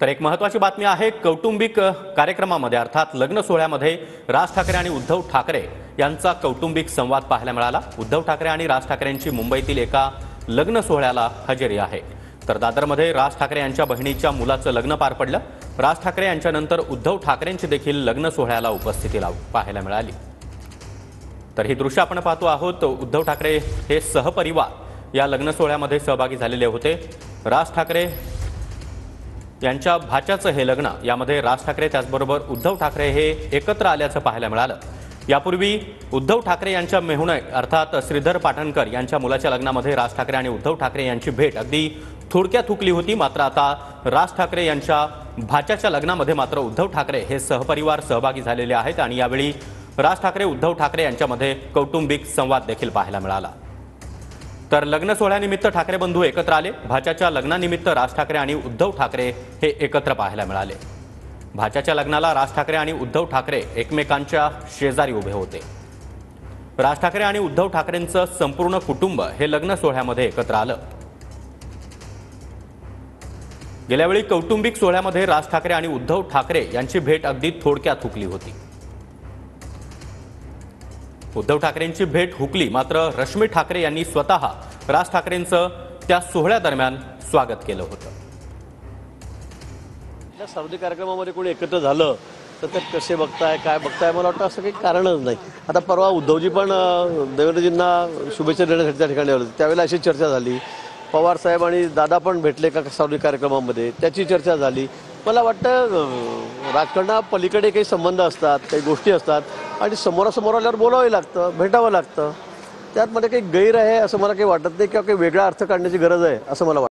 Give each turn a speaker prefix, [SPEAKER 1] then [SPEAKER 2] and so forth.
[SPEAKER 1] तर एक महत्त्वाची बातमी आहे। कौटुंबिक कार्यक्रमामध्ये अर्थात लग्न सोहळ्यामध्ये राज ठाकरे आणि उद्धव ठाकरे यांचा कौटुंबिक संवाद पाहायला मिळाला। उद्धव ठाकरे आणि राज ठाकरेंची मुंबईतील एका लग्न सोहळ्याला हजेरी आहे। तर दादरमध्ये राज ठाकरे यांच्या बहिणीच्या मुलाचं लग्न पार पडलं। राज ठाकरे यांच्यानंतर उद्धव ठाकरेंची देखील लग्न सोहळ्याला उपस्थिती पाहायला मिळाली। तर ही दृश्य आपण पाहतो आहोत। उद्धव ठाकरे हे सहपरिवार या लग्न सोहळ्यामध्ये सहभागी झालेले होते। राज ठाकरे यांच्या भाच्याचं हे लग्न, यामध्ये राज ठाकरे त्याचबरोबर उद्धव ठाकरे हे एकत्र आल्याचं पाहायला मिळालं। यापूर्वी उद्धव ठाकरे यांच्या मेहुणे अर्थात श्रीधर पाटणकर यांच्या मुलाच्या लग्नामध्ये राज ठाकरे आणि उद्धव ठाकरे यांची भेट अगदी थोडक्यात हुकली होती। मात्र आता राज ठाकरे यांच्या भाच्याच्या लग्नामध्ये मात्र उद्धव ठाकरे हे सहपरिवार सहभागी झालेले आहेत आणि यावेळी राज ठाकरे उद्धव ठाकरे यांच्यामध्ये कौटुंबिक संवाद देखील पाहायला मिळाला। तर लग्न सोहळ्यानिमित्त ठाकरे बंधू एकत्र आले। भाच्याच्या लग्नानिमित्त राज ठाकरे आणि उद्धव ठाकरे हे एकत्र पाहायला मिळाले। भाच्याच्या लग्नाला राज ठाकरे आणि उद्धव ठाकरे एकमेकांच्या शेजारी उभे होते। राज ठाकरे आणि उद्धव ठाकरेंचं संपूर्ण कुटुंब हे लग्न सोहळ्यामध्ये एकत्र आलं। गेल्या वेळी कौटुंबिक सोहळ्यामध्ये राज ठाकरे आणि उद्धव ठाकरे यांची भेट अगदी थोडक्यात हुकली होती। उद्धव ठाकरेंची भेट हुकली, मात्र रश्मी ठाकरे यांनी स्वतः राज ठाकरेंचं त्या सोहळ्यादरम्यान स्वागत केलं होतं।
[SPEAKER 2] या सार्वजनिक कार्यक्रमामध्ये कोणी एकत्र झालं तर ते कसे बघताय, काय बघताय, मला वाटतं असं काही कारणच नाही। आता परवा उद्धवजी पण देवेंद्रजींना शुभेच्छा देण्यासाठी त्या ठिकाणी आले, त्यावेळेला अशी चर्चा झाली। पवार साहेब आणि दादा पण भेटले का सार्वजनिक कार्यक्रमामध्ये, त्याची चर्चा झाली। मला वाटतं राजकारणात पलीकडे काही संबंध असतात, काही गोष्टी असतात आणि समोरासमोर आल्यावर बोलावं लागतं, भेटावं लागतं। त्यात मध्ये काही गैर आहे असं मला काही वाटत नाही किंवा काही वेगळा अर्थ काढण्याची गरज आहे असं मला वाटतं।